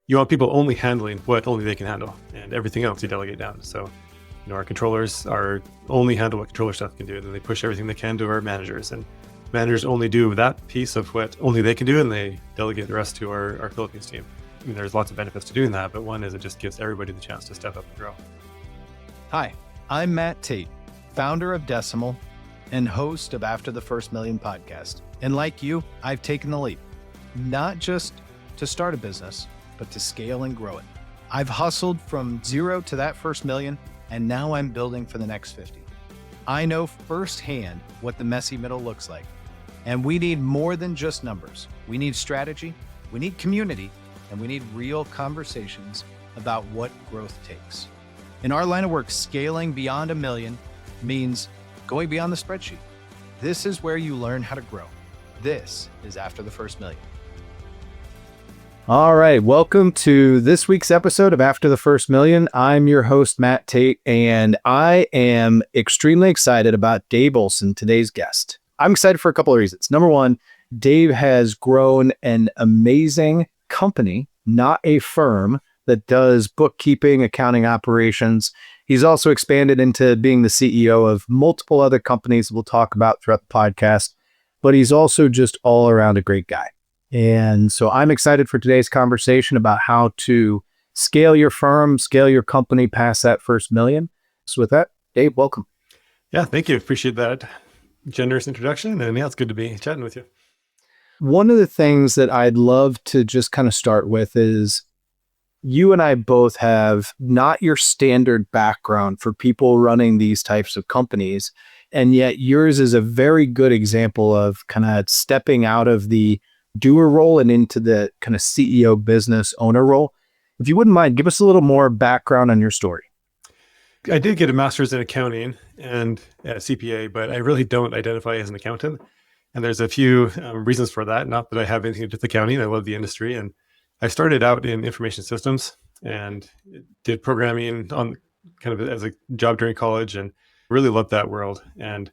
you want people only handling what only they can handle, and everything else you delegate down. So, our controllers are only handle what controller stuff can do, and then they push everything they can to our managers, and managers only do that piece of what only they can do, and they delegate the rest to our Philippines team. There's lots of benefits to doing that, but one is it just gives everybody the chance to step up and grow. Hi, I'm Matt Tate, founder of Decimal and host of After the First Million podcast. And like you, I've taken the leap, not just to start a business, but to scale and grow it. I've hustled from zero to that first million, and now I'm building for the next 50. I know firsthand what the messy middle looks like. And we need more than just numbers. We need strategy, we need community, and we need real conversations about what growth takes. In our line of work, scaling beyond $1 million means going beyond the spreadsheet. This is where you learn how to grow. This is After the First Million. All right, welcome to this week's episode of After the First Million. I'm your host, Matt Tate, and I am extremely excited about Dave Olsen, today's guest. I'm excited for a couple of reasons. Number one, Dave has grown an amazing company, not a firm, that does bookkeeping, accounting operations. He's also expanded into being the CEO of multiple other companies we'll talk about throughout the podcast, but he's also just all around a great guy. And so I'm excited for today's conversation about how to scale your firm, scale your company past that first million. So with that, Dave, welcome. Yeah, thank you. Appreciate that generous introduction. And yeah, it's good to be chatting with you. One of the things that I'd love to just kind of start with is you and I both have not your standard background for people running these types of companies. And yet yours is a very good example of kind of stepping out of the doer role and into the kind of CEO business owner role. If you wouldn't mind, give us a little more background on your story. I did get a master's in accounting and a CPA, but I really don't identify as an accountant. And there's a few reasons for that. Not that I have anything to do with accounting. I love the industry. And I started out in information systems and did programming on kind of as a job during college and really loved that world. And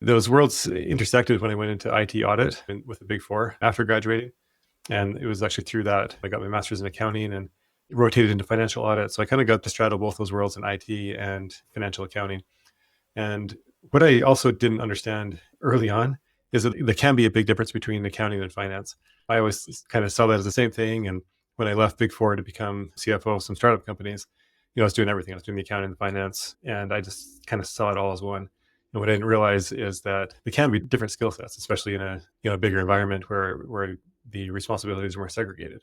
those worlds intersected when I went into IT audit with the Big Four after graduating. And it was actually through that I got my master's in accounting and rotated into financial audit. So I kind of got to straddle both those worlds in IT and financial accounting. And what I also didn't understand early on is that there can be a big difference between accounting and finance. I always kind of saw that as the same thing. And when I left Big Four to become CFO of some startup companies, I was doing everything. I was doing the accounting and the finance, and I just kind of saw it all as one. And what I didn't realize is that there can be different skill sets, especially in a bigger environment where the responsibilities are more segregated.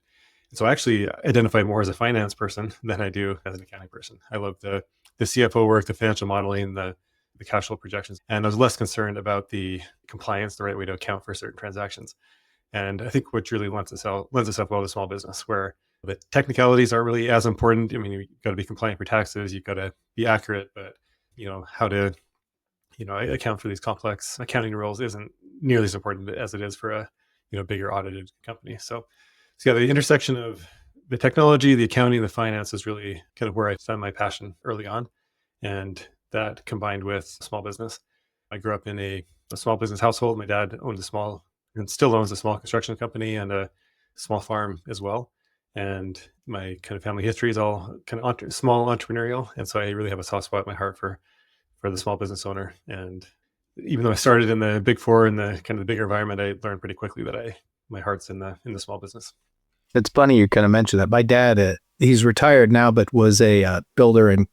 And so I actually identify more as a finance person than I do as an accounting person. I love the CFO work, the financial modeling, the cash flow projections, and I was less concerned about the compliance, the right way to account for certain transactions. And I think what really lends itself well to small business, where the technicalities aren't really as important. I mean, you've got to be compliant for taxes, you've got to be accurate, but how to account for these complex accounting rules isn't nearly as important as it is for a bigger audited company. So yeah, the intersection of the technology, the accounting, the finance is really kind of where I found my passion early on. And that combined with small business. I grew up in a small business household. My dad owned and still owns a small construction company and a small farm as well. And my kind of family history is all kind of small entrepreneurial. And so I really have a soft spot in my heart for the small business owner. And even though I started in the Big Four in the kind of the bigger environment, I learned pretty quickly that my heart's in the small business. It's funny you kind of mentioned that. My dad, he's retired now, but was a builder and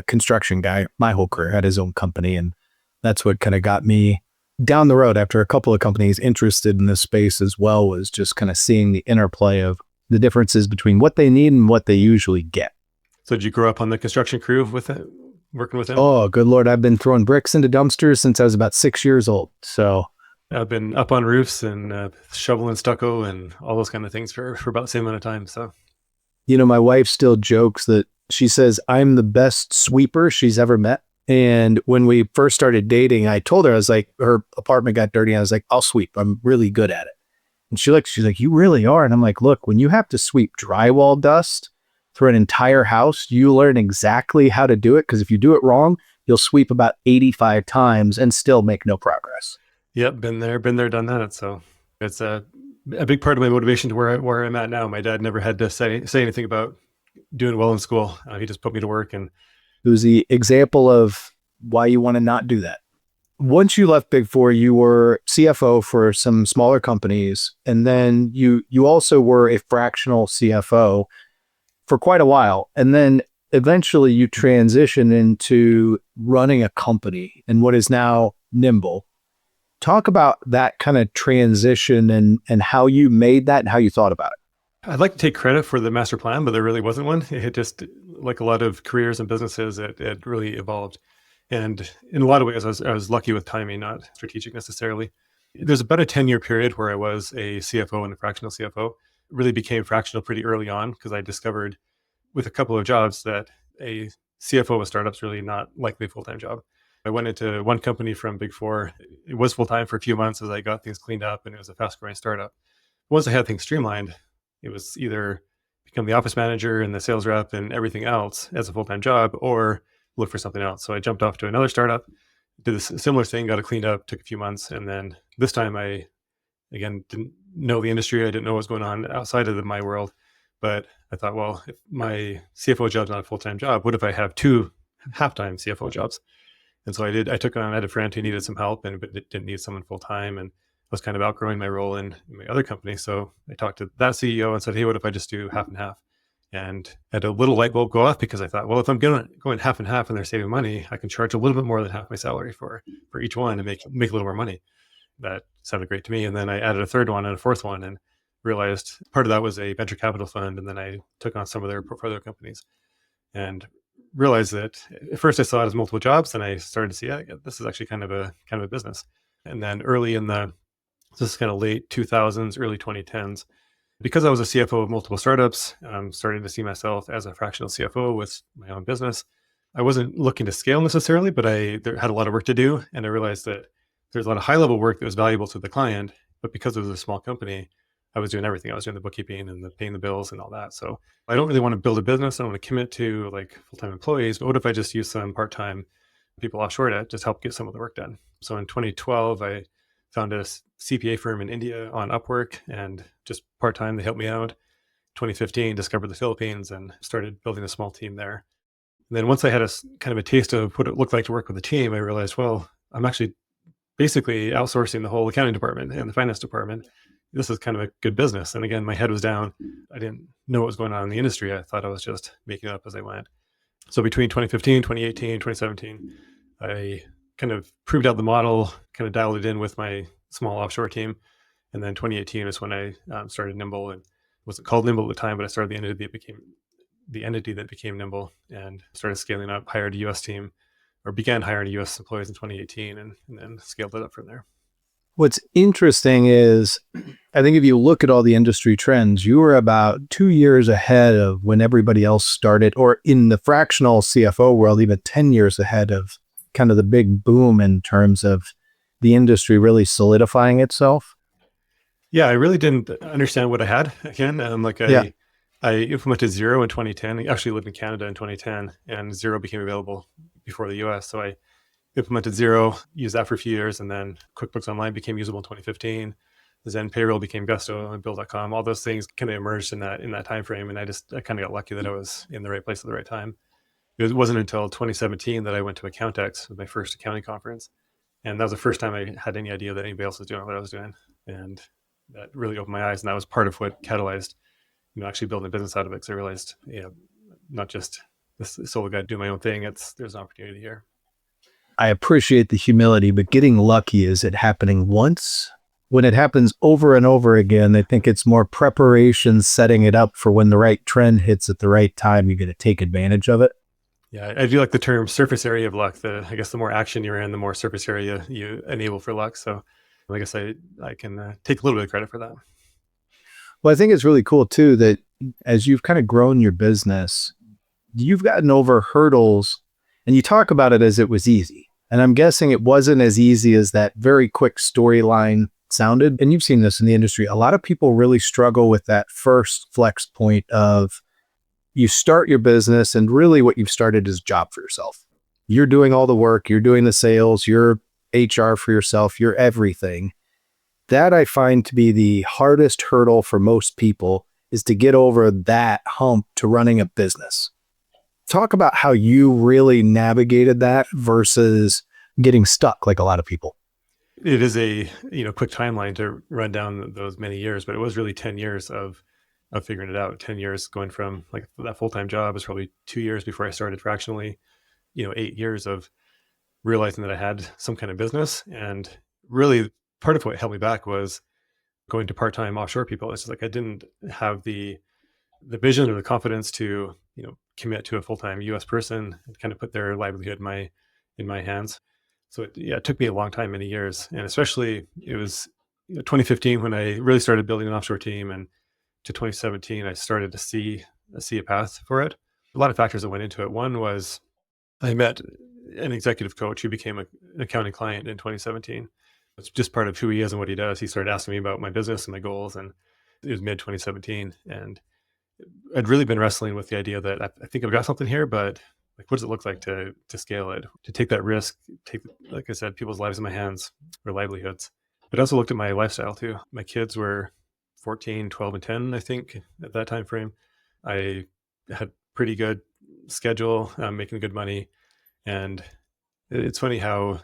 construction guy my whole career, had his own company. And that's what kind of got me down the road after a couple of companies interested in this space as well, was just kind of seeing the interplay of the differences between what they need and what they usually get. So did you grow up on the construction crew working with him? Oh, good Lord. I've been throwing bricks into dumpsters since I was about 6 years old. So I've been up on roofs and shoveling stucco and all those kind of things for about the same amount of time. So, my wife still jokes that she says I'm the best sweeper she's ever met. And when we first started dating, I told her, I was like, her apartment got dirty. And I was like, I'll sweep. I'm really good at it. And she's like, you really are. And I'm like, look, when you have to sweep drywall dust for an entire house, you learn exactly how to do it. Because if you do it wrong, you'll sweep about 85 times and still make no progress. Yep. Been there, done that. So it's A big part of my motivation to where I'm at now. My dad never had to say anything about doing well in school. He just put me to work, and It was the example of why you want to not do that. Once you left Big Four, you were CFO for some smaller companies, and then you also were a fractional CFO for quite a while. And then eventually you transitioned into running a company in what is now Nimbl. Talk about that kind of transition and how you made that and how you thought about it. I'd like to take credit for the master plan, but there really wasn't one. It just, like a lot of careers and businesses, it really evolved. And in a lot of ways, I was lucky with timing, not strategic necessarily. There's about a 10-year period where I was a CFO and a fractional CFO. Really became fractional pretty early on because I discovered with a couple of jobs that a CFO of startups really not likely a full-time job. I went into one company from Big Four. It was full-time for a few months as I got things cleaned up, and it was a fast-growing startup. Once I had things streamlined, it was either become the office manager and the sales rep and everything else as a full-time job, or look for something else. So I jumped off to another startup, did a similar thing, got it cleaned up, took a few months. And then this time I, again, didn't know the industry. I didn't know what was going on outside of my world. But I thought, well, if my CFO job's not a full-time job, what if I have two half-time CFO jobs? And so I had a friend who needed some help and but didn't need someone full-time. And I was kind of outgrowing my role in my other company. So I talked to that CEO and said, hey, what if I just do half and half? And had a little light bulb go off because I thought, well, if I'm going half and half and they're saving money, I can charge a little bit more than half my salary for each one and make a little more money. That sounded great to me. And then I added a third one and a fourth one and realized part of that was a venture capital fund. And then I took on some of their portfolio companies and realized that at first I saw it as multiple jobs, and I started to see, yeah, this is actually kind of a business. And then this is kind of late 2000s, early 2010s, because I was a CFO of multiple startups, starting to see myself as a fractional CFO with my own business. I wasn't looking to scale necessarily, but I had a lot of work to do. And I realized that there's a lot of high level work that was valuable to the client, but because it was a small company, I was doing everything. I was doing the bookkeeping and the paying the bills and all that. So I don't really want to build a business. I don't want to commit to like full-time employees, but what if I just use some part-time people offshore to just help get some of the work done? So in 2012, I found a CPA firm in India on Upwork, and just part-time, they helped me out. 2015, discovered the Philippines and started building a small team there. And then once I had a kind of a taste of what it looked like to work with a team, I realized, well, I'm actually basically outsourcing the whole accounting department and the finance department. This is kind of a good business. And again, my head was down. I didn't know what was going on in the industry. I thought I was just making it up as I went. So between 2015, 2018, 2017, I kind of proved out the model, kind of dialed it in with my small offshore team. And then 2018 is when I started Nimbl, and it wasn't called Nimbl at the time, but I started the entity that became Nimbl and started scaling up, hired a US team, or began hiring US employees in 2018 and then scaled it up from there. What's interesting is, I think if you look at all the industry trends, you were about 2 years ahead of when everybody else started, or in the fractional CFO world, even 10 years ahead of kind of the big boom in terms of the industry really solidifying itself. Yeah, I really didn't understand what I had again. I implemented Xero in 2010. I actually lived in Canada in 2010, and Xero became available before the US. So I implemented Xero, used that for a few years, and then QuickBooks Online became usable in 2015. Then payroll became Gusto and Bill.com. All those things kind of emerged in that time frame, and I kind of got lucky that I was in the right place at the right time. It wasn't until 2017 that I went to Accountex with my first accounting conference, and that was the first time I had any idea that anybody else was doing what I was doing, and that really opened my eyes. And that was part of what catalyzed, actually building a business out of it. Because I realized, not just this solo guy doing my own thing. There's an opportunity here. I appreciate the humility, but getting lucky is it happening once? When it happens over and over again, I think it's more preparation, setting it up for when the right trend hits at the right time, you're going to take advantage of it. Yeah, I do like the term surface area of luck. I guess the more action you're in, the more surface area you enable for luck. So I guess I can take a little bit of credit for that. Well, I think it's really cool too that as you've kind of grown your business, you've gotten over hurdles, and you talk about it as it was easy. And I'm guessing it wasn't as easy as that very quick storyline sounded. And you've seen this in the industry. A lot of people really struggle with that first flex point of you start your business, and really what you've started is a job for yourself. You're doing all the work, you're doing the sales, you're HR for yourself, you're everything. That I find to be the hardest hurdle for most people, is to get over that hump to running a business. Talk about how you really navigated that versus getting stuck like a lot of people. It is a quick timeline to run down those many years, but it was really 10 years of figuring it out. 10 years going from like that full-time job was probably 2 years before I started fractionally. 8 years of realizing that I had some kind of business, and really part of what held me back was going to part-time offshore people. It's just like I didn't have the vision or the confidence to commit to a full-time US person and kind of put their livelihood in my hands. So it took me a long time, many years, and especially it was 2015 when I really started building an offshore team, and to 2017 I started to see a path for it. A lot of factors that went into it. One was I met an executive coach who became an accounting client in 2017. It's just part of who he is and what he does. He started asking me about my business and my goals, and it was mid 2017, and I'd really been wrestling with the idea that I think I've got something here, but like, what does it look like to scale it, to take that risk, take, like I said, people's lives in my hands or livelihoods. But I also looked at my lifestyle too. My kids were 14, 12, and 10, I think, at that time frame. I had pretty good schedule, making good money, and it's funny how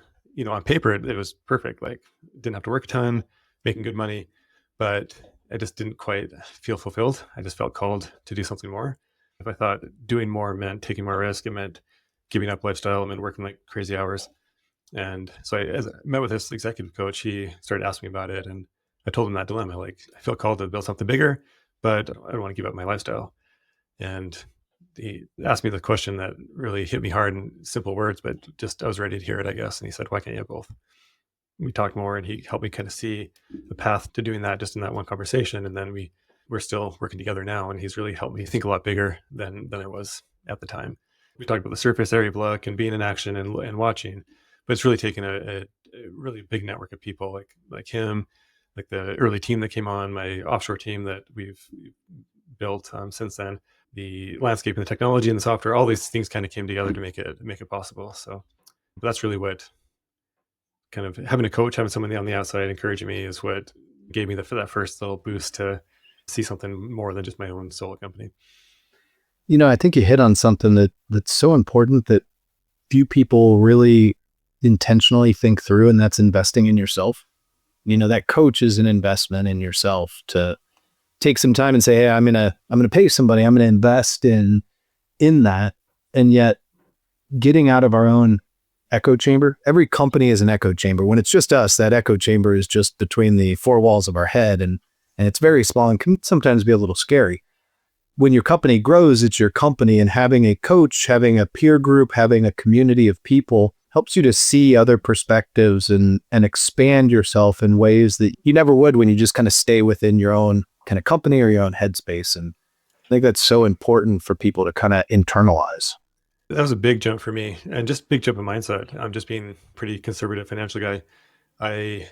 on paper it was perfect. Like, didn't have to work a ton, making good money, but I just didn't quite feel fulfilled. I just felt called to do something more. If I thought doing more meant taking more risk, it meant giving up lifestyle, it meant working like crazy hours. And so as I met with this executive coach, he started asking me about it, and I told him that dilemma. Like, I feel called to build something bigger, but I don't want to give up my lifestyle. And he asked me the question that really hit me hard in simple words, but just I was ready to hear it, I guess. And he said, "Why can't you have both?" We talked more, and he helped me kind of see the path to doing that just in that one conversation. And then we're still working together now, and he's really helped me think a lot bigger than I was at the time. We talked about the surface area of luck and being in action and watching, but it's really taken a really big network of people like him, like the early team that came on, my offshore team that we've built since then, the landscape and the technology and the software. All these things kind of came together to make it possible. So but that's really what kind of having a coach, having someone on the outside encouraging me is what gave me that first little boost to see something more than just my own solo company. I think you hit on something that's so important that few people really intentionally think through, and that's investing in yourself. That coach is an investment in yourself to take some time and say, "Hey, I'm gonna pay somebody. I'm gonna invest in that." And yet, getting out of our own echo chamber. Every company is an echo chamber. When it's just us, that echo chamber is just between the four walls of our head, and it's very small and can sometimes be a little scary. When your company grows, it's your company, and having a coach, having a peer group, having a community of people helps you to see other perspectives and expand yourself in ways that you never would when you just kind of stay within your own kind of company or your own headspace. And I think that's so important for people to kind of internalize. That was a big jump for me, and just big jump in mindset. I'm just being a pretty conservative financial guy. I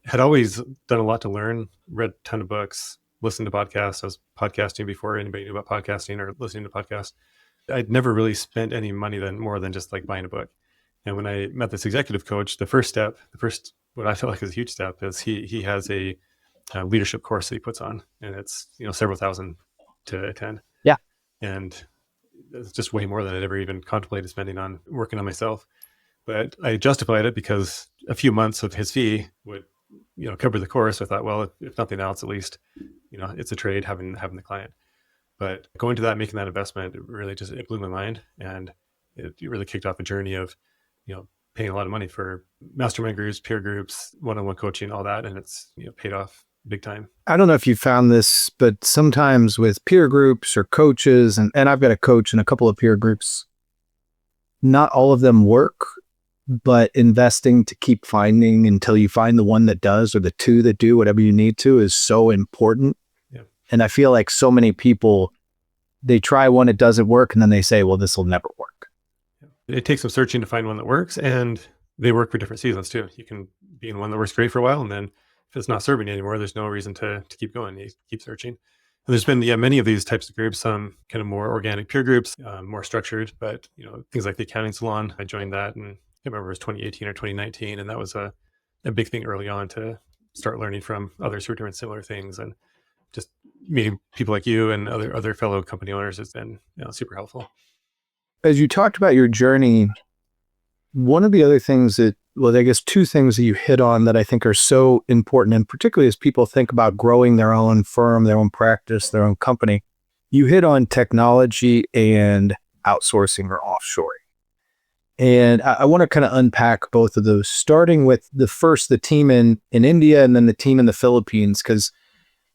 had always done a lot to learn, read a ton of books, listened to podcasts. I was podcasting before anybody knew about podcasting or listening to podcasts. I'd never really spent any money more than just like buying a book. And when I met this executive coach, the first what I feel like is a huge step is he has a leadership course that he puts on, and it's several thousand to attend. Yeah. And it's just way more than I'd ever even contemplated spending on working on myself. But I justified it because a few months of his fee would, cover the course. I thought, well, if nothing else, at least, it's a trade having the client. But going to that, making that investment, it blew my mind, and it really kicked off a journey of, paying a lot of money for mastermind groups, peer groups, one-on-one coaching, all that, and it's paid off big time. I don't know if you found this, but sometimes with peer groups or coaches, and I've got a coach and a couple of peer groups, not all of them work, but investing to keep finding until you find the one that does or the two that do whatever you need to is so important. Yeah. And I feel like so many people, they try one, it doesn't work, and then they say, well, this will never work. It takes some searching to find one that works, and they work for different seasons too. You can be in one that works great for a while, and then if it's not serving you anymore, there's no reason to keep going. You keep searching. And there's been many of these types of groups, some kind of more organic peer groups, more structured, but things like the accounting salon. I joined that, and I can't remember if it was 2018 or 2019, and that was a big thing early on to start learning from others who are doing similar things, and just meeting people like you and other fellow company owners has been super helpful. As you talked about your journey, one of the other things that, well, I guess two things that you hit on that I think are so important, and particularly as people think about growing their own firm, their own practice, their own company, you hit on technology and outsourcing or offshoring. And I want to kind of unpack both of those, starting with the team in India and then the team in the Philippines, because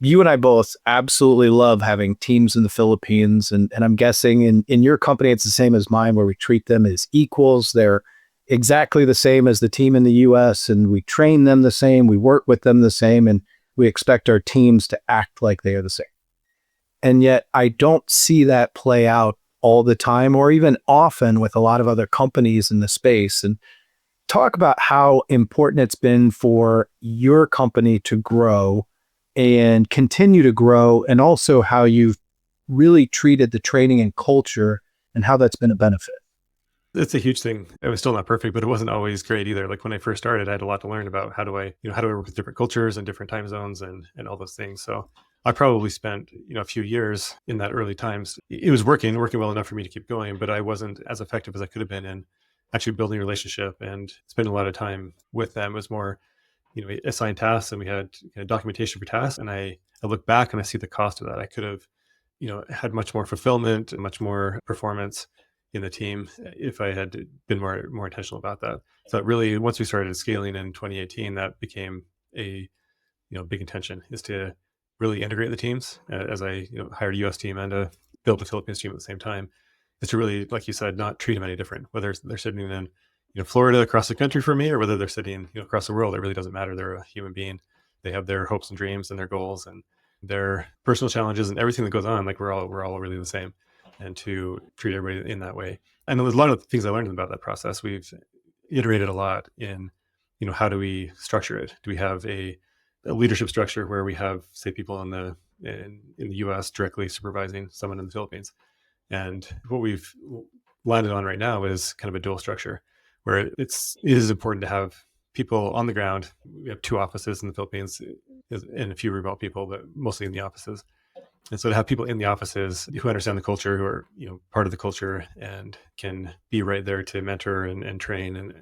you and I both absolutely love having teams in the Philippines. And I'm guessing in your company, it's the same as mine, where we treat them as equals. They're exactly the same as the team in the US, and we train them the same, we work with them the same, and we expect our teams to act like they are the same. And yet I don't see that play out all the time or even often with a lot of other companies in the space. And talk about how important it's been for your company to grow and continue to grow, and also how you've really treated the training and culture and how that's been a benefit. It's a huge thing. It was still not perfect, but it wasn't always great either. Like when I first started, I had a lot to learn about how do I work with different cultures and different time zones and all those things. So I probably spent, a few years in that early times. It was working well enough for me to keep going, but I wasn't as effective as I could have been in actually building a relationship and spending a lot of time with them. It was more, assigned tasks, and we had documentation for tasks. And I look back and I see the cost of that. I could have, had much more fulfillment and much more performance in the team if I had been more intentional about that. So really, once we started scaling in 2018, that became a big intention, is to really integrate the teams. As I hired a US team and a built a Philippines team at the same time, is to really, like you said, not treat them any different, whether they're sitting in Florida across the country from me, or whether they're sitting across the world. It really doesn't matter. They're a human being. They have their hopes and dreams and their goals and their personal challenges and everything that goes on. Like we're all really the same, and to treat everybody in that way. And there's a lot of things I learned about that process. We've iterated a lot in, how do we structure it? Do we have a leadership structure where we have, say, people in the US directly supervising someone in the Philippines? And what we've landed on right now is kind of a dual structure, where it is important to have people on the ground. We have 2 offices in the Philippines and a few remote people, but mostly in the offices. And so to have people in the offices who understand the culture, who are part of the culture, and can be right there to mentor and train, and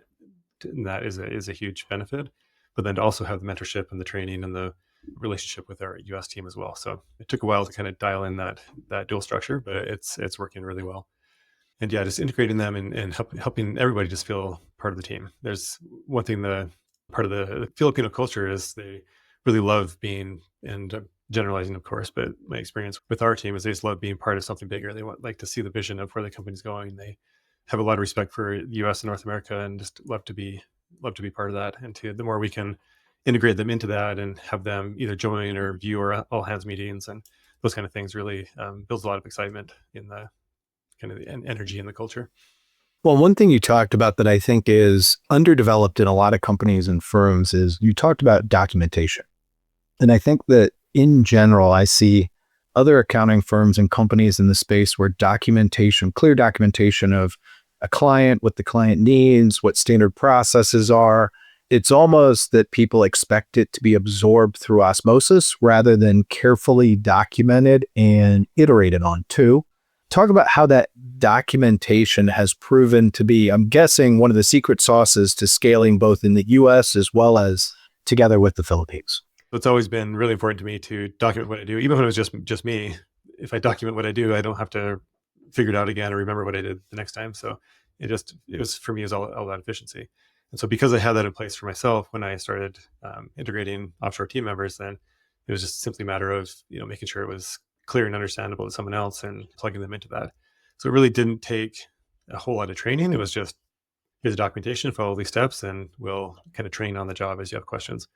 that is a huge benefit. But then to also have the mentorship and the training and the relationship with our US team as well. So it took a while to kind of dial in that dual structure, but it's working really well. And yeah, just integrating them and helping everybody just feel part of the team. There's one thing, the part of the Filipino culture is they really love being, and I'm generalizing, of course, but my experience with our team is they just love being part of something bigger. They like to see the vision of where the company's going. They have a lot of respect for the US and North America, and just love to be part of that. And the more we can integrate them into that and have them either join or view our all hands meetings and those kind of things, really builds a lot of excitement in the kind of the energy in the culture. Well, one thing you talked about that I think is underdeveloped in a lot of companies and firms is you talked about documentation. And I think that in general, I see other accounting firms and companies in the space where clear documentation of a client, what the client needs, what standard processes are, it's almost that people expect it to be absorbed through osmosis rather than carefully documented and iterated on too. Talk about how that documentation has proven to be, I'm guessing, one of the secret sauces to scaling both in the US as well as together with the Philippines. It's always been really important to me to document what I do, even when it was just me. If I document what I do, I don't have to figure it out again or remember what I did the next time. So it was, for me, it was all that efficiency. And so because I had that in place for myself when I started integrating offshore team members, then it was just simply a matter of making sure it was clear and understandable to someone else and plugging them into that. So it really didn't take a whole lot of training. It was just, here's the documentation, follow these steps, and we'll kind of train on the job as you have questions.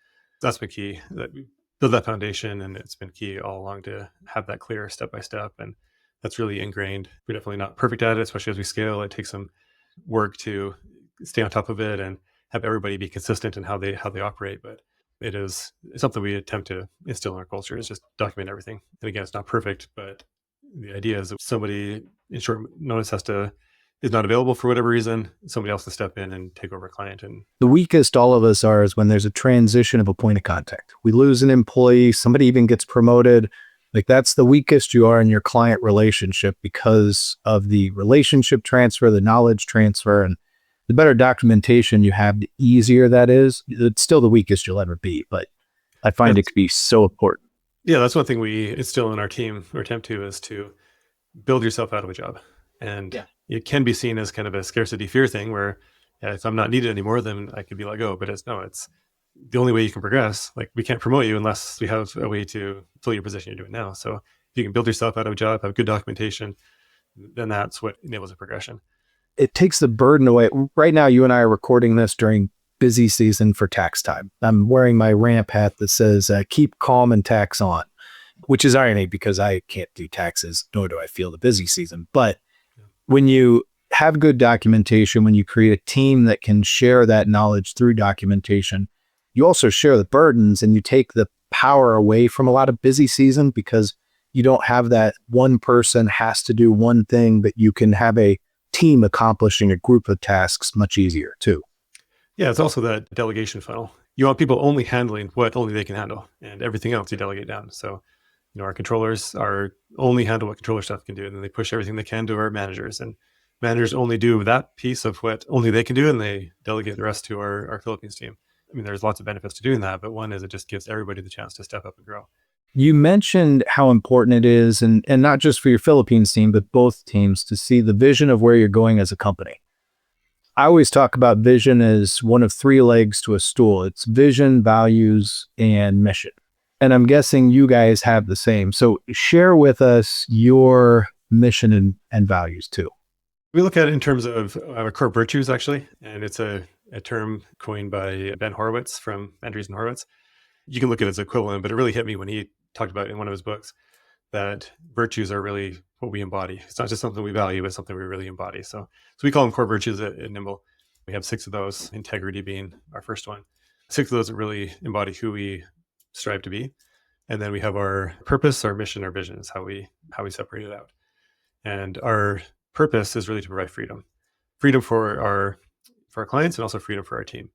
That's been key, that we build that foundation, and it's been key all along to have that clear step by step. And that's really ingrained. We're definitely not perfect at it, especially as we scale. It takes some work to stay on top of it and have everybody be consistent in how they operate. But it's something we attempt to instill in our culture, is just document everything. And again, it's not perfect, but the idea is that somebody in short notice has to is not available for whatever reason, somebody else to step in and take over a client. And The weakest all of us are is when there's a transition of a point of contact. We lose an employee, somebody even gets promoted. Like that's the weakest you are in your client relationship because of the relationship transfer, the knowledge transfer, and the better documentation you have, the easier that is. It's still the weakest you'll ever be, but I find it to be so important. yeah, that's one thing we instill in our team or attempt to is to build yourself out of a job. And Yeah. it can be seen as kind of a scarcity fear thing where if I'm not needed anymore, then I could be let go. But it's the only way you can progress. Like we can't promote you unless we have a way to fill your position you're doing now. So if you can build yourself out of a job, have good documentation, then that's what enables a progression. It takes the burden away. Right now, you and I are recording this during busy season for tax time. I'm wearing my ramp hat that says, keep calm and tax on, which is irony because I can't do taxes, nor do I feel the busy season. But when you have good documentation, when you create a team that can share that knowledge through documentation, you also share the burdens and you take the power away from a lot of busy season because you don't have that one person has to do one thing, but you can have a team accomplishing a group of tasks much easier too. Yeah, it's also that delegation funnel. You want people only handling what only they can handle, and everything else you delegate down. So, our controllers are only handle what controller stuff can do, and then they push everything they can to our managers, and managers only do that piece of what only they can do, and they delegate the rest to our Philippines team. I mean, there's lots of benefits to doing that, but one is it just gives everybody the chance to step up and grow. You mentioned how important it is, and not just for your Philippines team, but both teams to see the vision of where you're going as a company. I always talk about vision as one of three legs to a stool. It's vision, values, and mission. And I'm guessing you guys have the same. So share with us your mission and values too. We look at it in terms of our core virtues, actually, and it's a term coined by Ben Horowitz from Andreessen Horowitz. You can look at it as equivalent, but it really hit me when he talked about it in one of his books that virtues are really what we embody. It's not just something we value, it's something we really embody. So we call them core virtues at Nimbl. We have 6 of those, integrity being our first one. 6 of those that really embody who we strive to be. And then we have our purpose, our mission, our vision is how we separate it out. And our purpose is really to provide freedom. Freedom for our clients and also freedom for our team.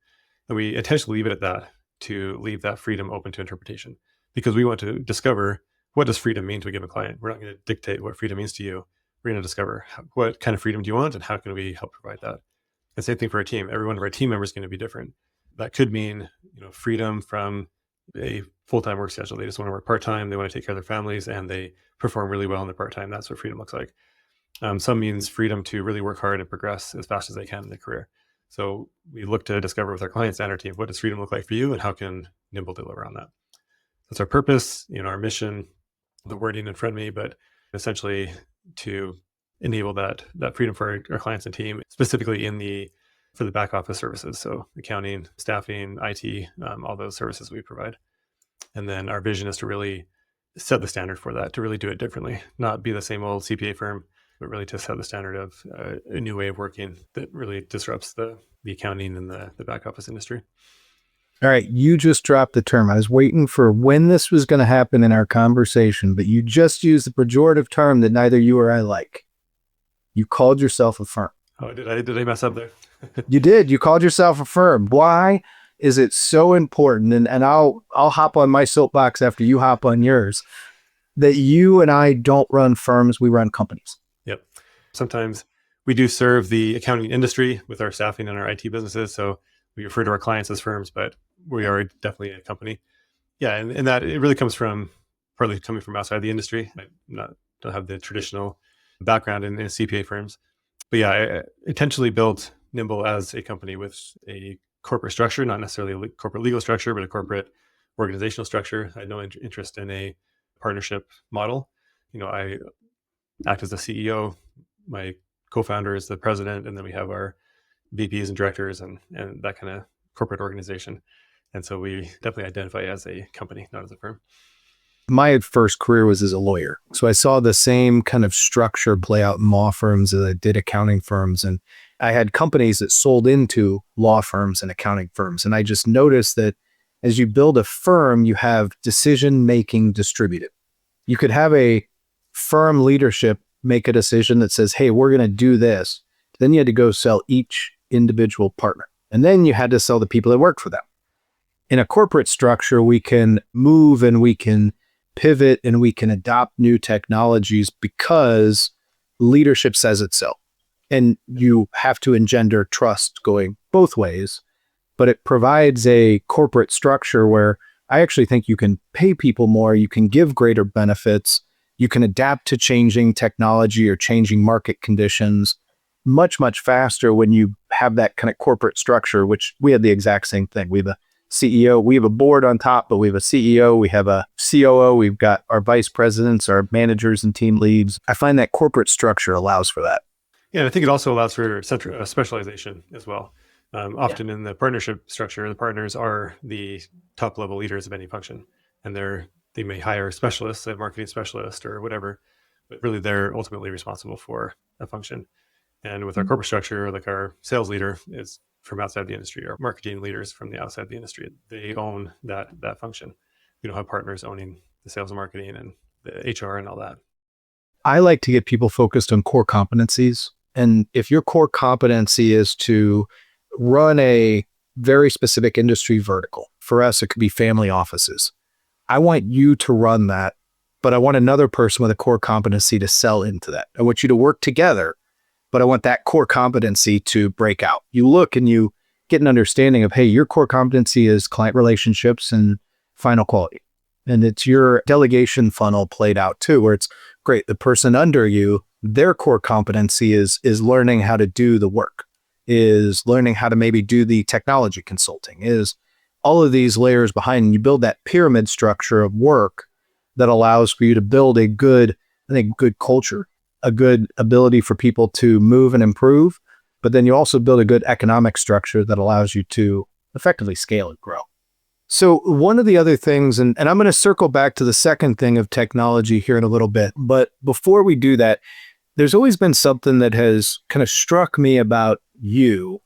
And we intentionally leave it at that, to leave that freedom open to interpretation, because we want to discover what does freedom mean to a given client. We're not going to dictate what freedom means to you. We're going to discover what kind of freedom do you want and how can we help provide that. The same thing for our team. Every one of our team members is going to be different. That could mean freedom from a full-time work schedule. They just want to work part-time. They want to take care of their families and they perform really well in their part-time. That's what freedom looks like. Some means freedom to really work hard and progress as fast as they can in their career. So we look to discover with our clients and our team, what does freedom look like for you and how can Nimbl deliver on that? That's our purpose, our mission, the wording in front of me, but essentially to enable that freedom for our clients and team, specifically for the back office services. So accounting, staffing, IT, all those services we provide. And then our vision is to really set the standard for that, to really do it differently, not be the same old CPA firm, but really to set the standard of a new way of working that really disrupts the accounting and the back office industry. All right, you just dropped the term. I was waiting for when this was going to happen in our conversation, but you just used the pejorative term that neither you or I like. You called yourself a firm. Oh, did I mess up there? You did. You called yourself a firm. Why is it so important? And I'll hop on my soapbox after you hop on yours, that you and I don't run firms, we run companies. Yep. Sometimes we do serve the accounting industry with our staffing and our IT businesses. So we refer to our clients as firms, but we are definitely a company. Yeah, and that it really comes from partly coming from outside the industry. I don't have the traditional background in CPA firms, but yeah, I intentionally built Nimbl as a company with a corporate structure, not necessarily a corporate legal structure, but a corporate organizational structure. I had no interest in a partnership model. I act as the CEO. My co-founder is the president, and then we have our VPs and directors and that kind of corporate organization. And so we definitely identify as a company, not as a firm. My first career was as a lawyer. So I saw the same kind of structure play out in law firms as I did accounting firms. And I had companies that sold into law firms and accounting firms. And I just noticed that as you build a firm, you have decision-making distributed. You could have a firm leadership make a decision that says, hey, we're going to do this. Then you had to go sell each individual partner. And then you had to sell the people that work for them. In a corporate structure, we can move and we can pivot and we can adopt new technologies because leadership says it's so. And you have to engender trust going both ways. But it provides a corporate structure where I actually think you can pay people more, you can give greater benefits, you can adapt to changing technology or changing market conditions much, much faster when you have that kind of corporate structure, which we had the exact same thing. We have a CEO, we have a board on top, but we have a CEO, we have a COO, we've got our vice presidents, our managers and team leads. I find that corporate structure allows for that. Yeah, and I think it also allows for specialization as well. Often in the partnership structure, the partners are the top level leaders of any function, and they may hire specialists, a marketing specialist or whatever, but really they're ultimately responsible for a function. And with our corporate structure, like our sales leader is from outside the industry, our marketing leaders from the outside the industry, they own that function. We don't have partners owning the sales and marketing and the HR and all that. I like to get people focused on core competencies. And if your core competency is to run a very specific industry vertical, for us, it could be family offices. I want you to run that, but I want another person with a core competency to sell into that. I want you to work together, but I want that core competency to break out. You look and you get an understanding of, hey, your core competency is client relationships and final quality. And it's your delegation funnel played out too, where it's great. The person under you, their core competency is learning how to do the work, is learning how to maybe do the technology consulting, is all of these layers behind. And you build that pyramid structure of work that allows for you to build a good, I think, good culture, a good ability for people to move and improve. But then you also build a good economic structure that allows you to effectively scale and grow. So one of the other things, and I'm going to circle back to the second thing of technology here in a little bit, but before we do that, there's always been something that has kind of struck me about you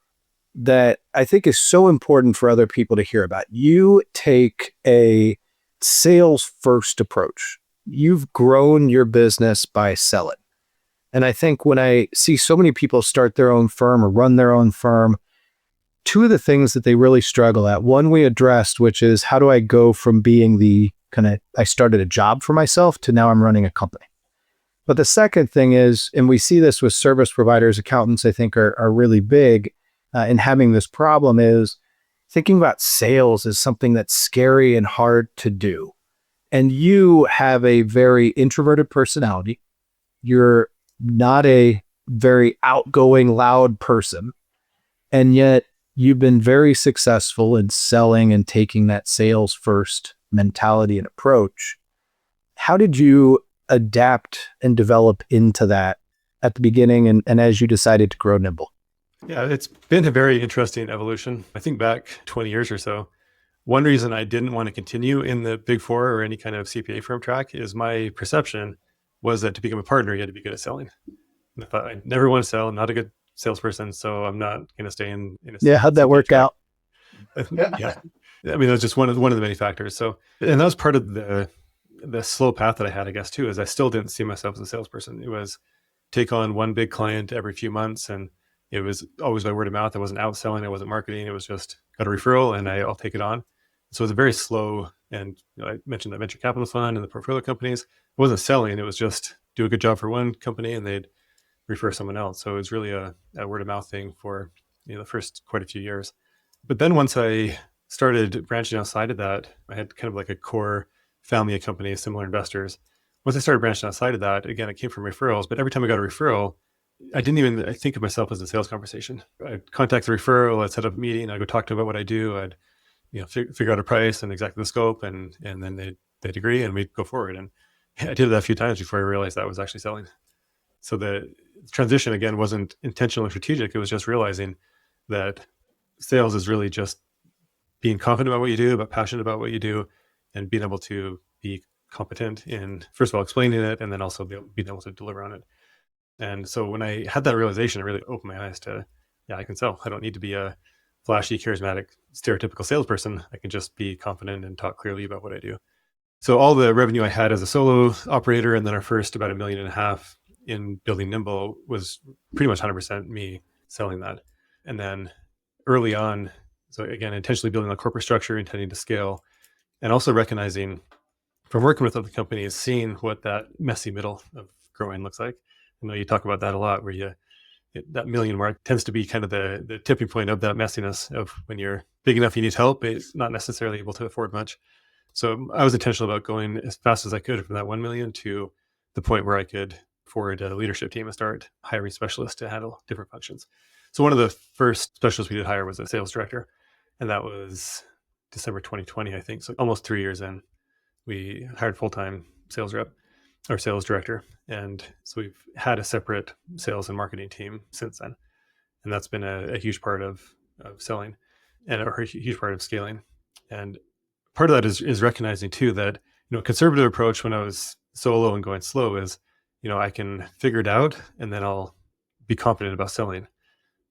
that I think is so important for other people to hear about. You take a sales first approach. You've grown your business by selling. And I think when I see so many people start their own firm or run their own firm, two of the things that they really struggle at, one we addressed, which is how do I go from being the kind of, I started a job for myself to now I'm running a company. But the second thing is, and we see this with service providers, accountants, I think are really big in having this problem, is thinking about sales is something that's scary and hard to do. And you have a very introverted personality. You're not a very outgoing, loud person. And yet you've been very successful in selling and taking that sales first mentality and approach. How did you adapt and develop into that at the beginning and as you decided to grow Nimbl? Yeah, it's been a very interesting evolution. I think back 20 years or so, one reason I didn't want to continue in the Big Four or any kind of CPA firm track is my perception was that to become a partner, you had to be good at selling. And I thought, I never want to sell. I'm not a good salesperson, so I'm not going to stay in a Yeah, how'd that CPA work track. out? Yeah. I mean, that was just one of the many factors. So, and that was part of the slow path that I had, I guess, too, is I still didn't see myself as a salesperson. It was take on one big client every few months, and it was always by word of mouth. I wasn't outselling, I wasn't marketing. It was just got a referral, and I'll take it on. So it was a very slow, and I mentioned the venture capital fund and the portfolio companies. It wasn't selling; it was just do a good job for one company, and they'd refer someone else. So it was really a word of mouth thing for the first quite a few years. But then once I started branching outside of that, I had kind of like a core family of companies, similar investors. Once I started branching outside of that, again, it came from referrals. But every time I got a referral, I didn't even think of myself as a sales conversation. I'd contact the referral, I'd set up a meeting, I'd go talk to them about what I do, I'd figure out a price and exactly the scope, and then they'd agree and we'd go forward. And I did that a few times before I realized that was actually selling. So the transition, again, wasn't intentional or strategic. It was just realizing that sales is really just being confident about what you do, about passionate about what you do, and being able to be competent in, first of all, explaining it, and then also being able to deliver on it. And so when I had that realization, it really opened my eyes to, yeah, I can sell. I don't need to be a flashy, charismatic, stereotypical salesperson. I can just be confident and talk clearly about what I do. So all the revenue I had as a solo operator, and then our first about $1.5 million in building Nimbl was pretty much 100% me selling that. And then early on, so again, intentionally building a corporate structure, intending to scale, and also recognizing from working with other companies, seeing what that messy middle of growing looks like. I know you talk about that a lot, where that million mark tends to be kind of the tipping point of that messiness of when you're big enough, you need help, but it's not necessarily able to afford much. So I was intentional about going as fast as I could from that 1 million to the point where I could forward a leadership team and start hiring specialists to handle different functions. So one of the first specialists we did hire was a sales director, and that was December 2020, I think. So almost 3 years in, we hired full-time sales rep or sales director. And so we've had a separate sales and marketing team since then. And that's been a huge part of selling and a huge part of scaling. And part of that is recognizing too that, conservative approach when I was solo and going slow is, I can figure it out and then I'll be confident about selling.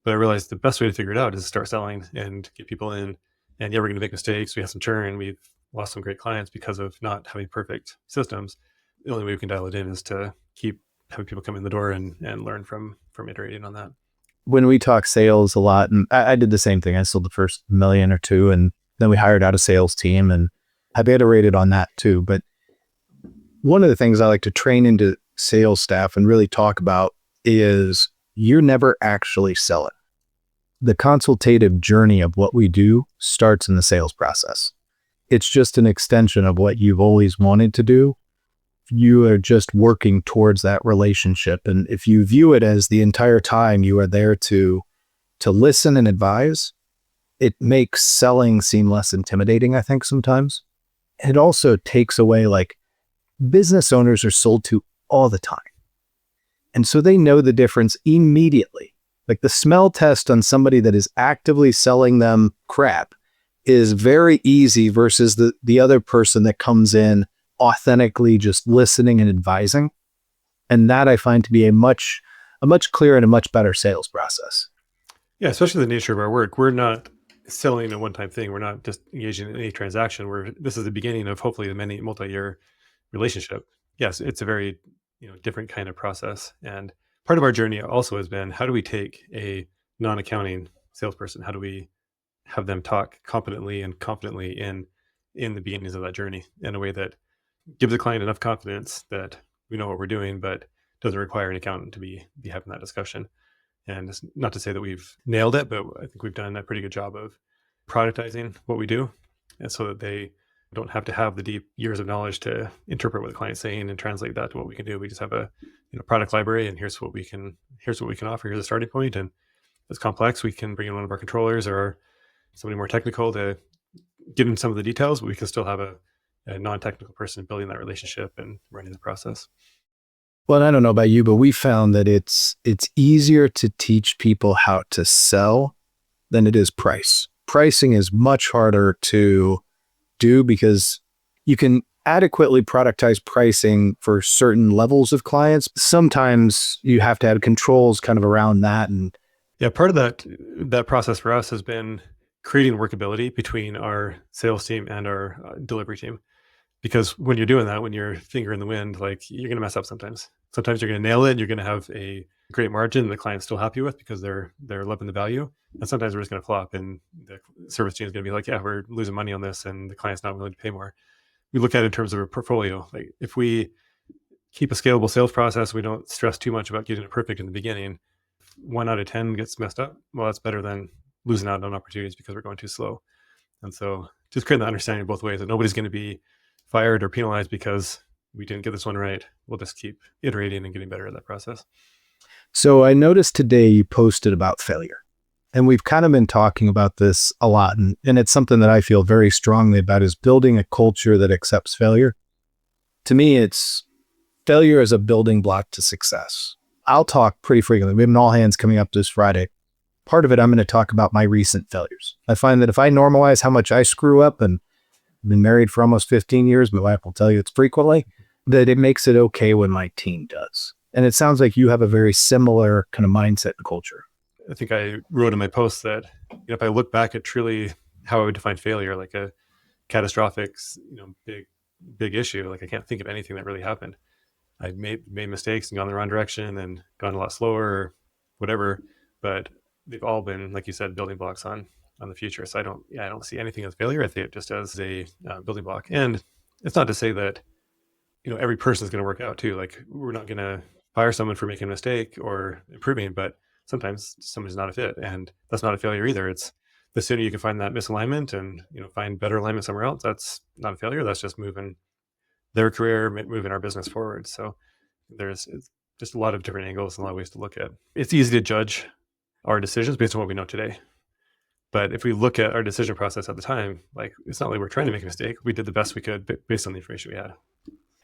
But I realized the best way to figure it out is to start selling and get people in. And yeah, we're going to make mistakes. We have some churn. We've lost some great clients because of not having perfect systems. The only way we can dial it in is to keep having people come in the door and learn from iterating on that. When we talk sales a lot, and I did the same thing. I sold the first million or two, and then we hired out a sales team, and I've iterated on that too. But one of the things I like to train into sales staff and really talk about is you're never actually selling. The consultative journey of what we do starts in the sales process. It's just an extension of what you've always wanted to do. You are just working towards that relationship. And if you view it as the entire time you are there to listen and advise, it makes selling seem less intimidating, I think, sometimes. It also takes away, like, business owners are sold to all the time. And so they know the difference immediately. Like, the smell test on somebody that is actively selling them crap is very easy versus the other person that comes in authentically just listening and advising. And that I find to be a much clearer and a much better sales process. Yeah, especially the nature of our work. We're not selling a one-time thing. We're not just engaging in any transaction. This is the beginning of hopefully a many multi-year relationship. Yes, it's a very different kind of process. And part of our journey also has been, how do we take a non-accounting salesperson? How do we have them talk competently and confidently in the beginnings of that journey in a way that gives the client enough confidence that we know what we're doing, but doesn't require an accountant to be having that discussion. And it's not to say that we've nailed it, but I think we've done a pretty good job of productizing what we do, and so that they don't have to have the deep years of knowledge to interpret what the client's saying and translate that to what we can do. We just have a product library, and here's what we can offer. Here's a starting point, and if it's complex, we can bring in one of our controllers or somebody more technical to get in some of the details, but we can still have a non-technical person building that relationship and running the process. Well, I don't know about you, but we found that it's easier to teach people how to sell than it is price. Pricing is much harder to do because you can adequately productize pricing for certain levels of clients. Sometimes you have to have controls kind of around that. And yeah, part of that process for us has been creating workability between our sales team and our delivery team. Because when you're doing that, when you're finger in the wind, like, you're going to mess up sometimes. Sometimes you're going to nail it and you're going to have a great margin the client's still happy with because they're loving the value. And sometimes we're just going to flop and the service team is going to be like, yeah, we're losing money on this and the client's not willing to pay more. We look at it in terms of a portfolio. Like, if we keep a scalable sales process, we don't stress too much about getting it perfect in the beginning. 1 out of 10 gets messed up. Well, that's better than losing out on opportunities because we're going too slow. And so just creating the understanding both ways that nobody's going to be fired or penalized because we didn't get this one right. We'll just keep iterating and getting better at that process. So I noticed today you posted about failure. And we've kind of been talking about this a lot. And it's something that I feel very strongly about, is building a culture that accepts failure. To me, it's failure as a building block to success. I'll talk pretty frequently. We have an all hands coming up this Friday. Part of it, I'm going to talk about my recent failures. I find that if I normalize how much I screw up, and I've been married for almost 15 years, my wife will tell you it's frequently, that it makes it okay when my team does. And it sounds like you have a very similar kind of mindset and culture. I think I wrote in my post that if I look back at truly how I would define failure, like a catastrophic, big issue, like, I can't think of anything that really happened. I made mistakes and gone the wrong direction and gone a lot slower or whatever, but they've all been, like you said, building blocks on the future. So I don't see anything as failure. I think it just as a building block. And it's not to say that every person is going to work out too. Like we're not going to fire someone for making a mistake or improving, but sometimes somebody's not a fit, and that's not a failure either. It's the sooner you can find that misalignment and find better alignment somewhere else. That's not a failure. That's just moving their career, moving our business forward. So there's just a lot of different angles and a lot of ways to look at. It's easy to judge our decisions based on what we know today. But if we look at our decision process at the time, like it's not like we're trying to make a mistake. We did the best we could based on the information we had.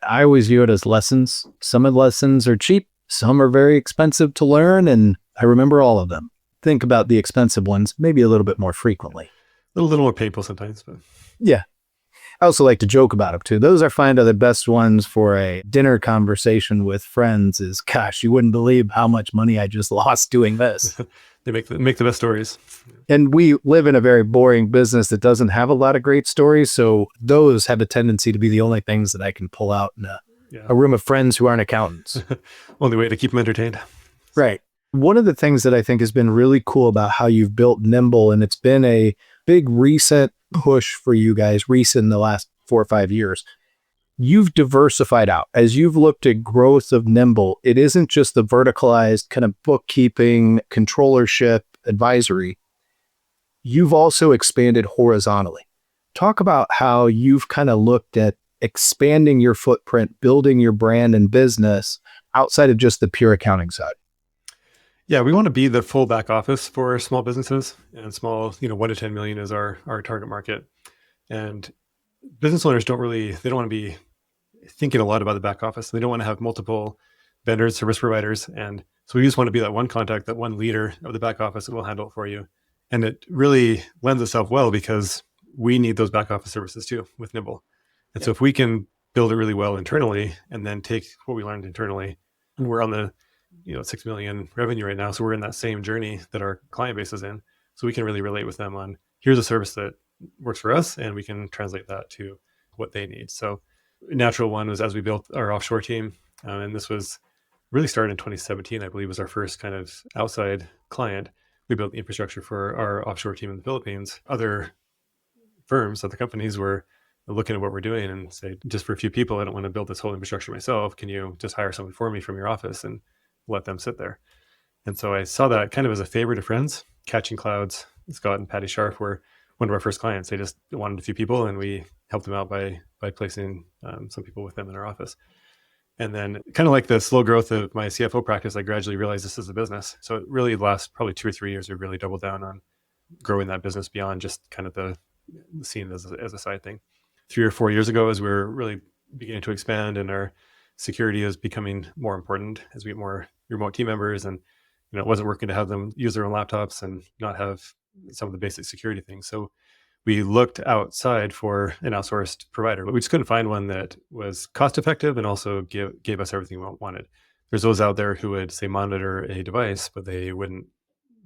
I always view it as lessons. Some of the lessons are cheap, some are very expensive to learn, and I remember all of them. Think about the expensive ones maybe a little bit more frequently. A little more painful sometimes, but yeah. I also like to joke about them too. Those I find are the best ones for a dinner conversation with friends is, gosh, you wouldn't believe how much money I just lost doing this. They make the best stories. And we live in a very boring business that doesn't have a lot of great stories. So those have a tendency to be the only things that I can pull out in a room of friends who aren't accountants. Only way to keep them entertained. Right. One of the things that I think has been really cool about how you've built Nimbl, and it's been a big recent push for you guys, recent in the last 4 or 5 years, you've diversified out. As you've looked at growth of Nimbl, it isn't just the verticalized kind of bookkeeping, controllership, advisory. You've also expanded horizontally. Talk about how you've kind of looked at expanding your footprint, building your brand and business outside of just the pure accounting side. Yeah, we want to be the full back office for small businesses, and small, 1 to 10 million is our target market. And business owners they don't want to be thinking a lot about the back office. They don't want to have multiple vendors, service providers. And so we just want to be that one contact, that one leader of the back office that will handle it for you. And it really lends itself well because we need those back office services too with Nimbl. And so if we can build it really well internally and then take what we learned internally, and we're on the 6 million revenue right now. So we're in that same journey that our client base is in. So we can really relate with them on here's a service that works for us, and we can translate that to what they need. So a natural one was as we built our offshore team, and this was really started in 2017, I believe was our first kind of outside client. We built the infrastructure for our offshore team in the Philippines. Other firms, other companies were looking at what we're doing and say, just for a few people, I don't want to build this whole infrastructure myself. Can you just hire someone for me from your office and let them sit there? And so I saw that kind of as a favor to friends. Catching Clouds, Scott and Patty Sharp were one of our first clients. They just wanted a few people, and we helped them out by placing some people with them in our office. And then kind of like the slow growth of my CFO practice, I gradually realized this is a business. So it really last probably 2 or 3 years, we've really doubled down on growing that business beyond just kind of the scene as a side thing. 3 or 4 years ago, as we were really beginning to expand and our security is becoming more important as we get more remote team members, and it wasn't working to have them use their own laptops and not have some of the basic security things. So we looked outside for an outsourced provider, but we just couldn't find one that was cost effective and also gave us everything we wanted. There's those out there who would say monitor a device, but they wouldn't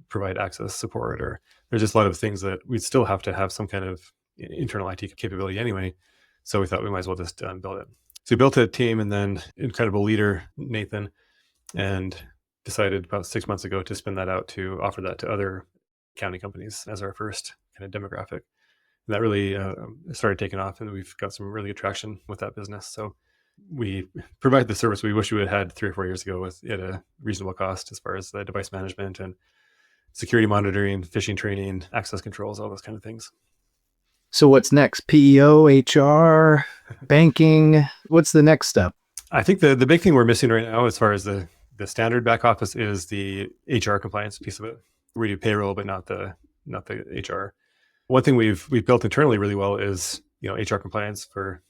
provide access support, or there's just a lot of things that we'd still have to have some kind of internal IT capability anyway. So we thought we might as well just build it. So we built a team, and then incredible leader, Nathan, and decided about 6 months ago to spin that out to offer that to other accounting companies as our first kind of demographic. And that really started taking off, and we've got some really good traction with that business. So we provide the service we wish we had had 3 or 4 years ago at a reasonable cost as far as the device management and security monitoring, phishing training, access controls, all those kind of things. So what's next? PEO, HR, banking? What's the next step? I think the big thing we're missing right now as far as the standard back office is the HR compliance piece of it. We do payroll, but not the HR. One thing we've built internally really well is HR compliance for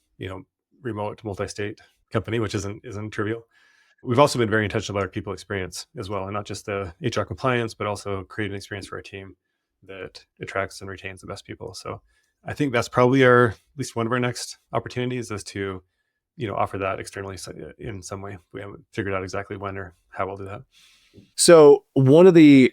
remote multi-state company, which isn't trivial. We've also been very intentional about our people experience as well, and not just the HR compliance, but also creating an experience for our team that attracts and retains the best people. So I think that's probably at least one of our next opportunities is to offer that externally in some way. We haven't figured out exactly when or how we'll do that. So one of the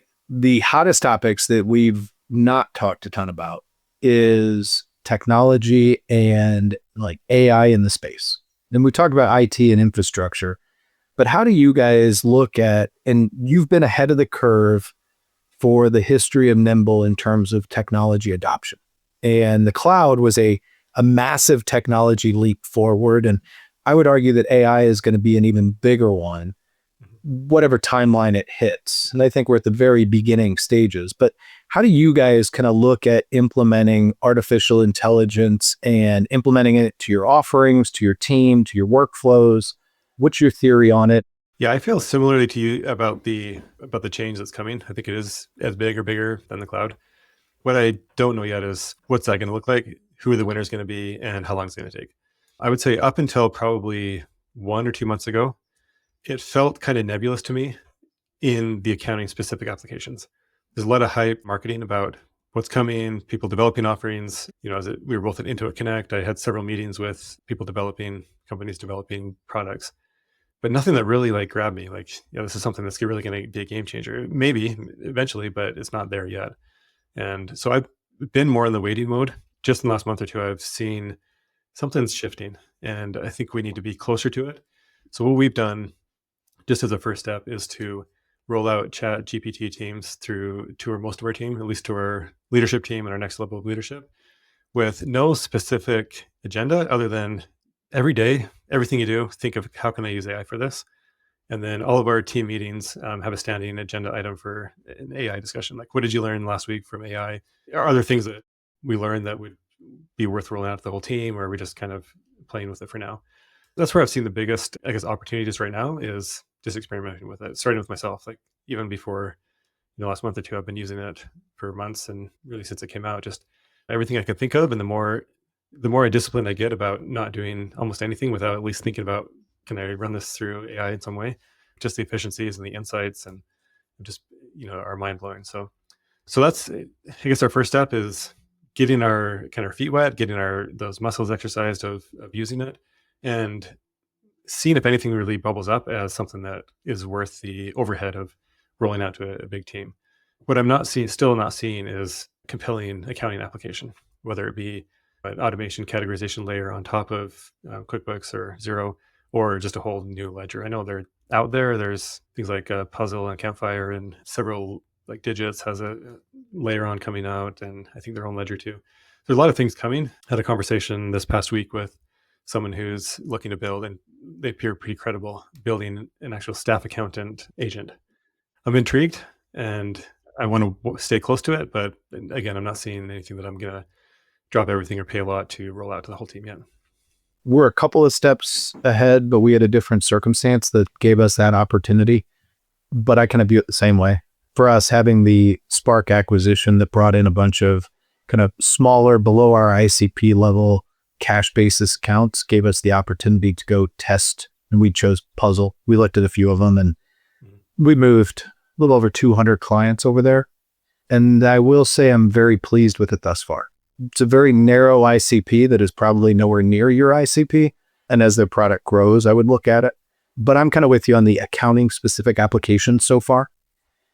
hottest topics that we've not talked a ton about is technology and like AI in the space. And we talked about IT and infrastructure. But how do you guys look at, and you've been ahead of the curve for the history of Nimbl in terms of technology adoption. And the cloud was a massive technology leap forward. And I would argue that AI is going to be an even bigger one, whatever timeline it hits. And I think we're at the very beginning stages. But how do you guys kind of look at implementing artificial intelligence and implementing it to your offerings, to your team, to your workflows? What's your theory on it? Yeah, I feel similarly to you about the change that's coming. I think it is as big or bigger than the cloud. What I don't know yet is what's that going to look like, who are the winners going to be, and how long it's going to take. I would say up until probably 1 or 2 months ago, it felt kind of nebulous to me in the accounting specific applications. There's a lot of hype marketing about what's coming, people developing offerings. We were both at Intuit Connect. I had several meetings with people developing, companies developing products, but nothing that really like grabbed me. Like, this is something that's really going to be a game changer. Maybe eventually, but it's not there yet. And so I've been more in the waiting mode. Just in the last month or two, I've seen something's shifting, and I think we need to be closer to it. So what we've done, just as a first step, is to roll out Chat GPT teams to most of our team, at least to our leadership team and our next level of leadership, with no specific agenda other than every day, everything you do, think of how can I use AI for this? And then all of our team meetings have a standing agenda item for an AI discussion. Like, what did you learn last week from AI? Are there things that we learned that would be worth rolling out to the whole team, or are we just kind of playing with it for now? That's where I've seen the biggest, I guess, opportunities right now is just experimenting with it, starting with myself. Like, even before the last month or two, I've been using it for months, and really since it came out, just everything I could think of. And the more disciplined I get about not doing almost anything without at least thinking about, can I run this through AI in some way? Just the efficiencies and the insights, and just are mind blowing. So that's, I guess, our first step is getting our feet wet, getting those muscles exercised of using it, and seeing if anything really bubbles up as something that is worth the overhead of rolling out to a big team. What I'm still not seeing is compelling accounting application, whether it be an automation categorization layer on top of QuickBooks or Xero, or just a whole new ledger. I know they're out there. There's things like Puzzle and Campfire, and several, like Digits has a layer on coming out, and I think their own ledger too. There's a lot of things coming. Had a conversation this past week with someone who's looking to build, and they appear pretty credible, building an actual staff accountant agent. I'm intrigued, and I want to stay close to it. But again, I'm not seeing anything that I'm going to drop everything or pay a lot to roll out to the whole team yet. We're a couple of steps ahead, but we had a different circumstance that gave us that opportunity. But I kind of view it the same way. For us, having the Spark acquisition that brought in a bunch of kind of smaller, below our ICP level cash basis accounts, gave us the opportunity to go test. And we chose Puzzle. We looked at a few of them, and we moved a little over 200 clients over there. And I will say I'm very pleased with it thus far. It's a very narrow ICP that is probably nowhere near your ICP. And as their product grows, I would look at it. But I'm kind of with you on the accounting specific applications so far.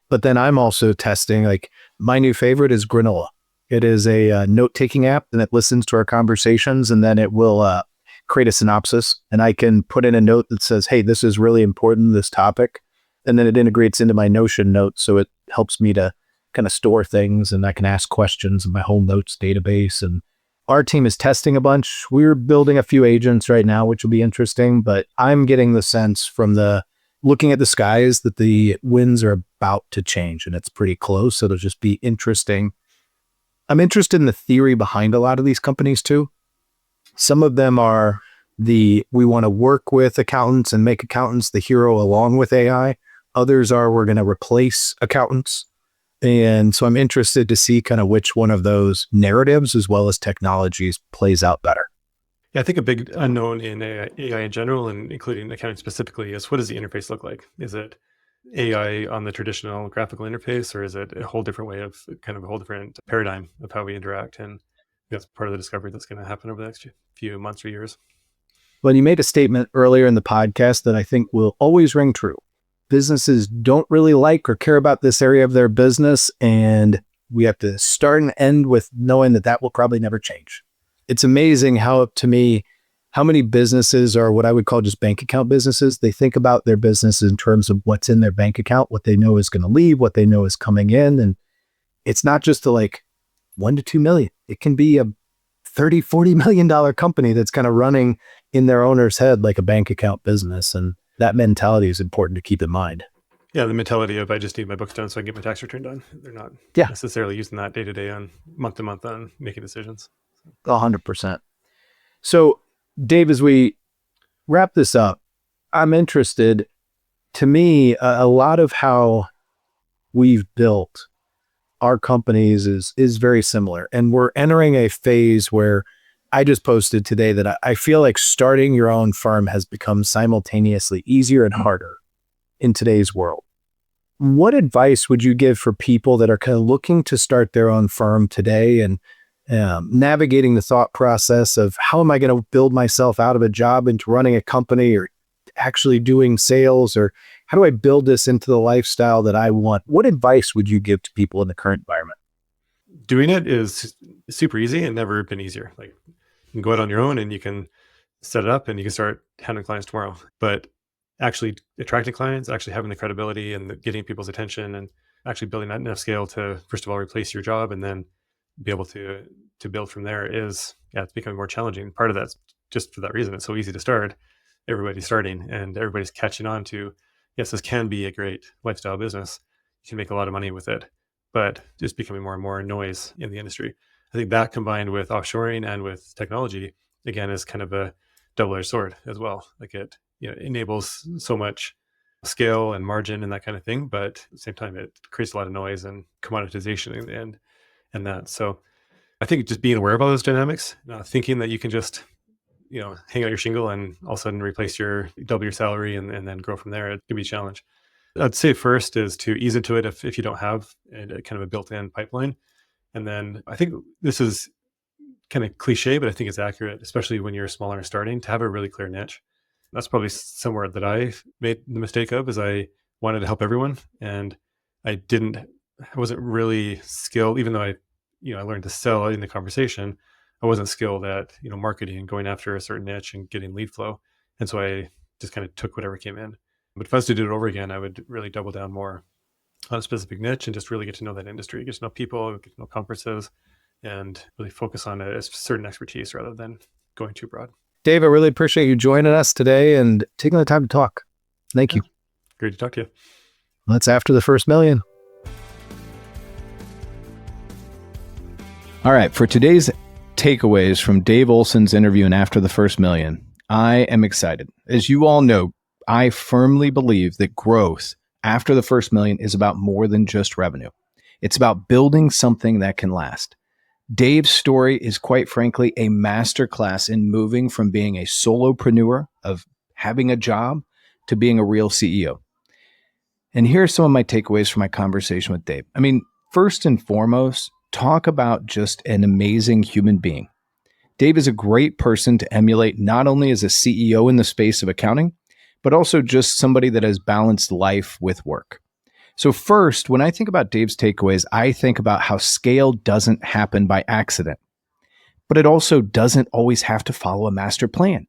But then I'm also testing, like, my new favorite is Granola. It is a note-taking app, and it listens to our conversations, and then it will create a synopsis. And I can put in a note that says, hey, this is really important, this topic. And then it integrates into my Notion notes. So it helps me to kind of store things, and I can ask questions in my whole notes database. And our team is testing a bunch. We're building a few agents right now, which will be interesting, but I'm getting the sense from looking at the skies that the winds are about to change, and it's pretty close. So it'll just be interesting. I'm interested in the theory behind a lot of these companies too. Some of them are we want to work with accountants and make accountants the hero along with AI. Others are, we're going to replace accountants. And so I'm interested to see kind of which one of those narratives as well as technologies plays out better. Yeah, I think a big unknown in AI in general, and including accounting specifically, is what does the interface look like? Is it AI on the traditional graphical interface, or is it a whole different way of kind of a whole different paradigm of how we interact? And that's part of the discovery that's going to happen over the next few months or years. Well, you made a statement earlier in the podcast that I think will always ring true. Businesses don't really like or care about this area of their business, and we have to start and end with knowing that will probably never change. It's amazing how, to me, how many businesses are what I would call just bank account businesses? They think about their business in terms of what's in their bank account, what they know is going to leave, what they know is coming in. And it's not just the 1 to 2 million. It can be a 30, $40 million company that's kind of running in their owner's head like a bank account business. And that mentality is important to keep in mind. Yeah, the mentality of I just need my books done so I can get my tax return done. They're not Yeah. necessarily using that day to day on month to month on making decisions. 100%. So, Dave, as we wrap this up, I'm interested, to me, a lot of how we've built our companies is very similar. And we're entering a phase where I just posted today that I feel like starting your own firm has become simultaneously easier and harder in today's world. What advice would you give for people that are kind of looking to start their own firm today and navigating the thought process of how am I going to build myself out of a job into running a company or actually doing sales, or how do I build this into the lifestyle that I want? What advice would you give to people in the current environment? Doing it is super easy and never been easier. Like you can go out on your own and you can set it up and you can start handling clients tomorrow. But actually attracting clients, actually having the credibility and getting people's attention and actually building that enough scale to, first of all, replace your job and then be able to build from there is, it's becoming more challenging. Part of that's just for that reason. It's so easy to start. Everybody's starting and everybody's catching on to, yes, this can be a great lifestyle business. You can make a lot of money with it, but just becoming more and more noise in the industry. I think that combined with offshoring and with technology, again, is kind of a double-edged sword as well. Like it, enables so much scale and margin and that kind of thing, but at the same time, it creates a lot of noise and commoditization in the end and that. So I think just being aware of all those dynamics, thinking that you can just, hang out your shingle and all of a sudden replace double your salary and then grow from there, it can be a challenge. I'd say first is to ease into it if you don't have a kind of a built-in pipeline. And then I think this is kind of cliche, but I think it's accurate, especially when you're smaller and starting, to have a really clear niche. That's probably somewhere that I made the mistake of, is I wanted to help everyone. And I wasn't really skilled, even though I learned to sell in the conversation. I wasn't skilled at, marketing and going after a certain niche and getting lead flow. And so I just kind of took whatever came in. But if I was to do it over again, I would really double down more on a specific niche and just really get to know that industry, get to know people, get to know conferences, and really focus on a certain expertise rather than going too broad. Dave, I really appreciate you joining us today and taking the time to talk. Thank you. Great to talk to you. That's After the First Million. All right, for today's takeaways from Dave Olsen's interview in After the First Million, I am excited. As you all know, I firmly believe that growth after the first million is about more than just revenue. It's about building something that can last. Dave's story is quite frankly a masterclass in moving from being a solopreneur, of having a job, to being a real CEO. And here are some of my takeaways from my conversation with Dave. First and foremost, talk about just an amazing human being. Dave is a great person to emulate, not only as a CEO in the space of accounting, but also just somebody that has balanced life with work. So first, when I think about Dave's takeaways, I think about how scale doesn't happen by accident, but it also doesn't always have to follow a master plan.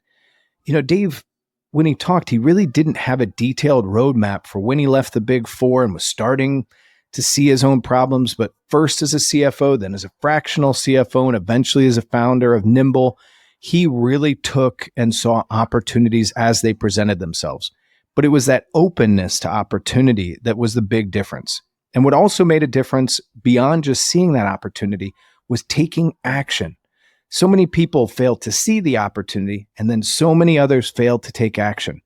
Dave, when he talked, he really didn't have a detailed roadmap for when he left the Big Four and was starting to see his own problems, but first as a CFO, then as a fractional CFO, and eventually as a founder of Nimbl, he really took and saw opportunities as they presented themselves. But it was that openness to opportunity that was the big difference. And what also made a difference beyond just seeing that opportunity was taking action. So many people failed to see the opportunity, and then so many others failed to take action.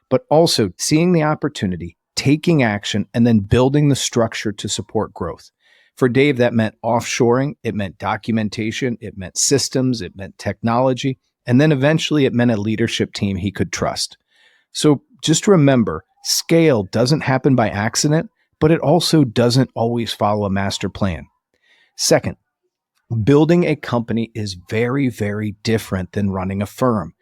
But also seeing the opportunity, taking action, and then building the structure to support growth. For Dave, that meant offshoring, it meant documentation, it meant systems, it meant technology, and then eventually it meant a leadership team he could trust. So just remember, scale doesn't happen by accident, but it also doesn't always follow a master plan. Second, building a company is very, very different than running a firm.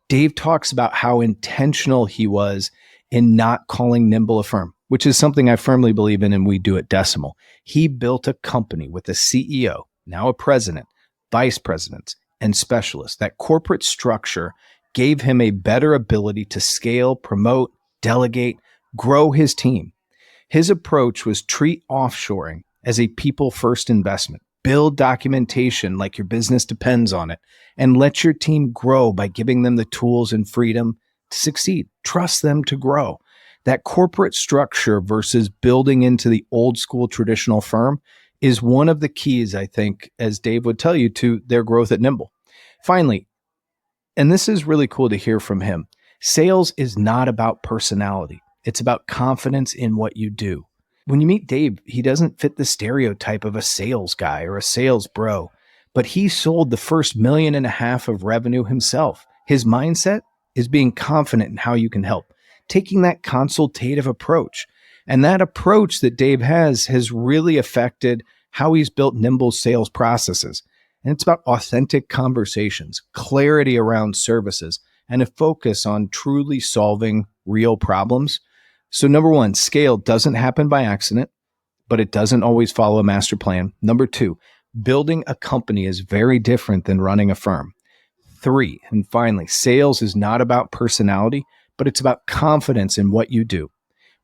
Dave talks about how intentional he was in not calling Nimbl a firm, which is something I firmly believe in and we do at Decimal. He built a company with a CEO, now a president, vice presidents, and specialists. That corporate structure gave him a better ability to scale, promote, delegate, grow his team. His approach was treat offshoring as a people-first investment. Build documentation like your business depends on it, and let your team grow by giving them the tools and freedom to succeed. Trust them to grow. That corporate structure versus building into the old school traditional firm is one of the keys, I think, as Dave would tell you, to their growth at Nimbl. Finally, and this is really cool to hear from him, sales is not about personality. It's about confidence in what you do. When you meet Dave, he doesn't fit the stereotype of a sales guy or a sales bro, but he sold the first $1.5 million of revenue himself. His mindset is being confident in how you can help, taking that consultative approach. And that approach that Dave has really affected how he's built Nimbl's sales processes. And it's about authentic conversations, clarity around services, and a focus on truly solving real problems. So number one, scale doesn't happen by accident, but it doesn't always follow a master plan. Number two, building a company is very different than running a firm. 3, and finally, sales is not about personality, but it's about confidence in what you do.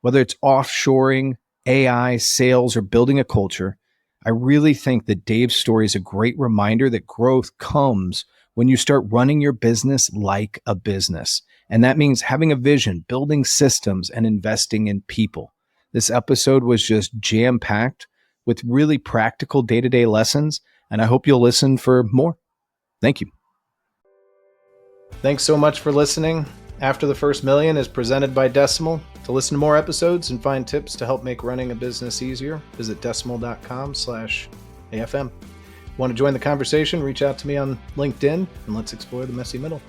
Whether it's offshoring, AI, sales, or building a culture, I really think that Dave's story is a great reminder that growth comes when you start running your business like a business. And that means having a vision, building systems, and investing in people. This episode was just jam-packed with really practical day-to-day lessons, and I hope you'll listen for more. Thank you. Thanks so much for listening. After the First Million is presented by Decimal. To listen to more episodes and find tips to help make running a business easier, visit decimal.com/AFM. Want to join the conversation? Reach out to me on LinkedIn and let's explore the messy middle.